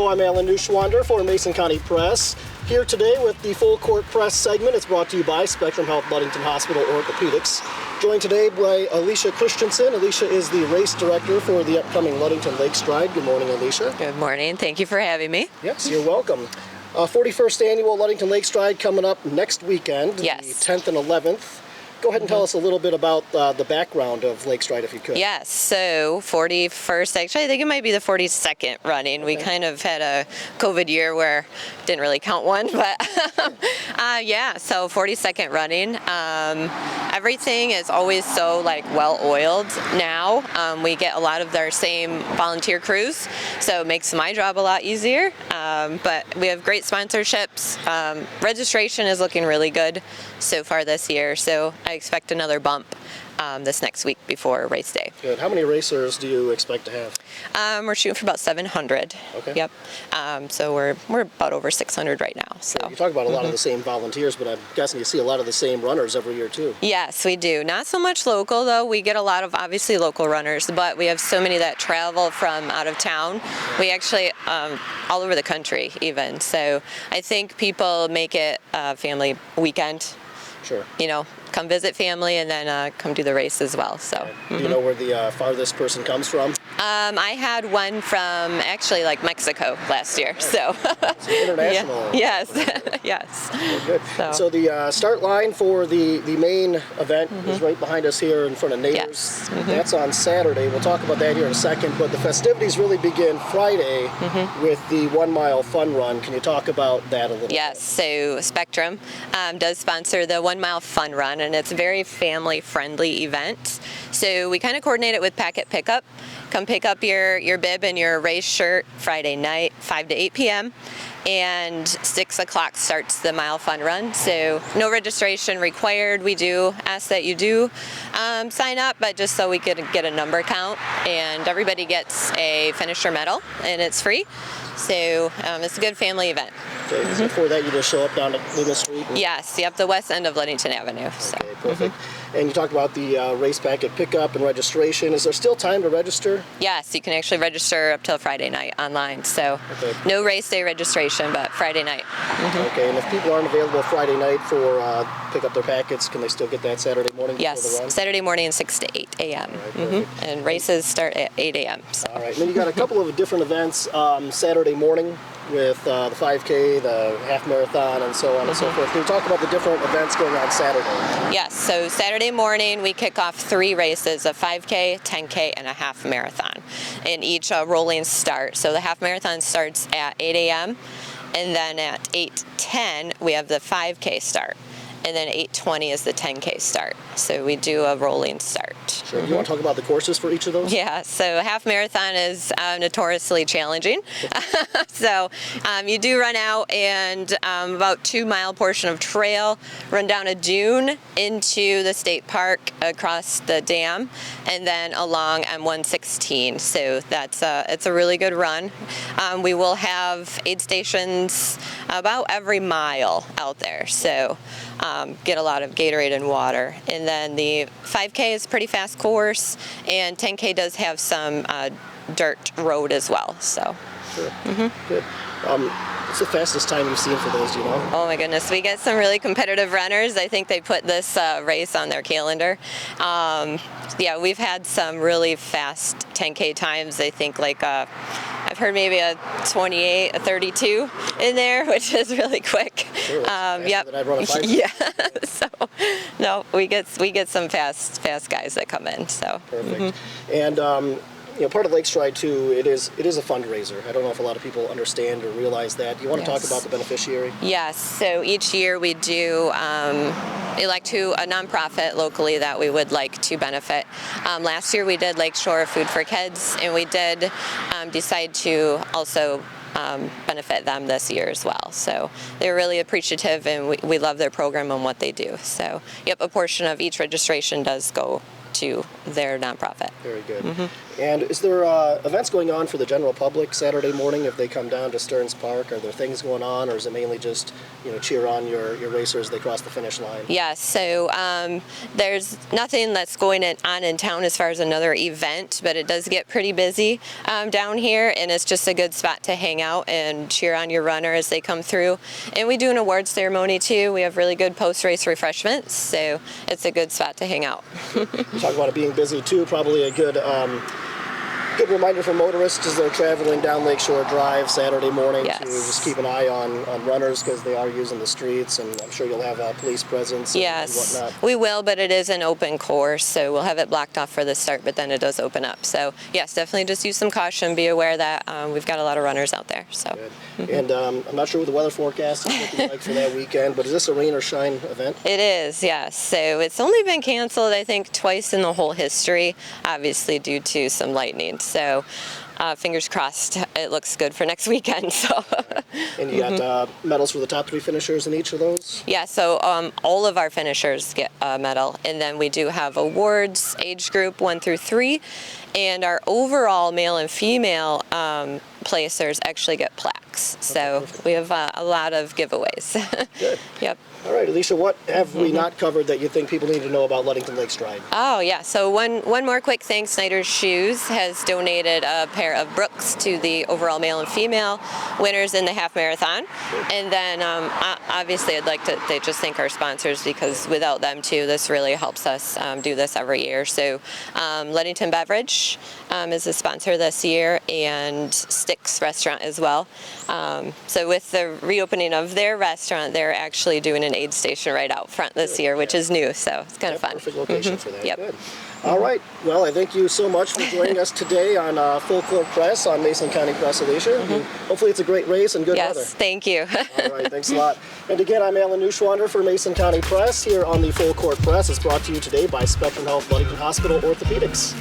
Hello, I'm Alan Neushwander for Mason County Press. Here today with the Full Court Press segment. It's brought to you by Spectrum Health Ludington Hospital Orthopedics. Joined today by Alisha Christensen. Alisha is the race director for the upcoming Ludington Lakestride. Good morning, Alisha. Good morning. Thank you for having me. Yes, you're welcome. 41st annual Ludington Lakestride coming up next weekend, Yes. the 10th and 11th. Go ahead and tell us a little bit about the background of Lakestride, if you could. Yes, so 41st, actually I think it might be the 42nd running. We kind of had a COVID year where didn't really count one, but yeah, so 42nd running. Everything is always so well oiled now. We get a lot of our same volunteer crews, so it makes my job a lot easier. But we have great sponsorships. Registration is looking really good so far this year, so I expect another bump this next week before race day. Good. How many racers do you expect to have? We're shooting for about 700. Okay. Yep. So we're about over 600 right now. So You talk about a lot of the same volunteers, but I'm guessing you see a lot of the same runners every year too. Yes, we do. Not so much local though. We get a lot of obviously local runners, but we have so many that travel from out of town. We actually all over the country even. So I think people make it a family weekend. Sure. You know, come visit family and then come do the race as well. So. Do you know where the farthest person comes from? I had one from actually Mexico last year. So. It's international. Yeah. Yes. Yes. Good. So the start line for the main event is right behind us here in front of Neighbors. Yes. That's on Saturday. We'll talk about that here in a second. But the festivities really begin Friday with the 1 mile fun run. Can you talk about that a little Yes. So Spectrum does sponsor the 1 mile fun run, and it's a very family-friendly event. So we kind of coordinate it with Packet Pickup. Come pick up your bib and your race shirt Friday night, 5 to 8 p.m. And 6 o'clock starts the mile fun run. So no registration required. We do ask that you do sign up, but just so we could get a number count. And everybody gets a finisher medal, and it's free. So it's a good family event. Okay, so for that you just show up down at Ludington Street? Yes, yep, the west end of Ludington Avenue. So. Okay, perfect. And you talked about the race packet pickup and registration. Is there still time to register? Yes, you can actually register up till Friday night online. So no race day registration, but Friday night. Okay, and if people aren't available Friday night for pick up their packets, can they still get that Saturday morning before the run? Yes, Saturday morning 6 to 8 a.m. Right, And races start at 8 a.m. So. All right, and then you got a couple of different events Saturday morning with the 5K, the half marathon, and so on and so forth. Can you talk about the different events going on Saturday? Yes, so Saturday morning we kick off 3 races, a 5K, 10K, and a half marathon, in each rolling start. So the half marathon starts at 8 a.m. and then at 8:10 we have the 5K start. And then 8:20 is the 10K start. So we do a rolling start. Sure. Do you want to talk about the courses for each of those? Yeah, so half marathon is notoriously challenging. So you do run out and about 2 mile portion of trail, run down a dune into the state park across the dam, and then along M116. So it's a really good run. We will have aid stations about every mile out there. So get a lot of Gatorade and water. And then the 5K is a pretty fast course, and 10K does have some dirt road as well. So. Sure. Good. What's the fastest time you've seen for those, do you know? Oh my goodness, we get some really competitive runners. I think they put this race on their calendar. Yeah, we've had some really fast 10K times. I think I've heard maybe a 28, a 32 in there, which is really quick. Sure, yep. I'd run a 5K. Yeah. So no, we get some fast guys that come in. So. Perfect. And part of Lakestride too, it is a fundraiser. I don't know if a lot of people understand or realize that. Do you want to talk about the beneficiary? Yes. So each year we do elect to a nonprofit locally that we would like to benefit. Last year we did Lakeshore Food for Kids, and we did decide to also benefit them this year as well. So they're really appreciative, and we love their program and what they do. So yep, a portion of each registration does go to their nonprofit. Very good. And is there events going on for the general public Saturday morning if they come down to Stearns Park? Are there things going on, or is it mainly just cheer on your racers as they cross the finish line? Yes, so there's nothing that's going on in town as far as another event, but it does get pretty busy down here, and it's just a good spot to hang out and cheer on your runner as they come through. And we do an awards ceremony too. We have really good post-race refreshments, so it's a good spot to hang out. You talk about it being busy too, probably a good reminder for motorists as they're traveling down Lakeshore Drive Saturday morning to just keep an eye on runners because they are using the streets, and I'm sure you'll have police presence and whatnot. We will, but it is an open course, so we'll have it blocked off for the start, but then it does open up. So yes, definitely just use some caution. Be aware that we've got a lot of runners out there. So. Good. And I'm not sure what the weather forecast is looking like for that weekend, but is this a rain or shine event? It is, yes. So it's only been canceled, I think, twice in the whole history, obviously due to some lightning. So fingers crossed it looks good for next weekend. So. And you got medals for the top 3 finishers in each of those? Yeah, so all of our finishers get a medal, and then we do have awards, age group 1 through 3, and our overall male and female placers actually get plaques. So we have a lot of giveaways. Good. Yep. All right, Alisha, what have we not covered that you think people need to know about Ludington Lakestride? Oh, yeah. So one more quick thing. Snyder's Shoes has donated a pair of Brooks to the overall male and female winners in the half marathon. And then obviously I'd like to just thank our sponsors, because without them too, this really helps us do this every year. So Ludington Beverage is a sponsor this year, and Sticks Restaurant as well. So with the reopening of their restaurant, they're actually doing an aid station right out front this year, which is new, so it's kind of fun. Perfect location for that. Yep. Good. All right. Well, I thank you so much for joining us today on Full Court Press on Mason County Press, Alisha. Hopefully it's a great race and good weather. Yes, thank you. All right, thanks a lot. And again, I'm Alan Neushwander for Mason County Press here on the Full Court Press. It's brought to you today by Spectrum Health Ludington Hospital Orthopedics.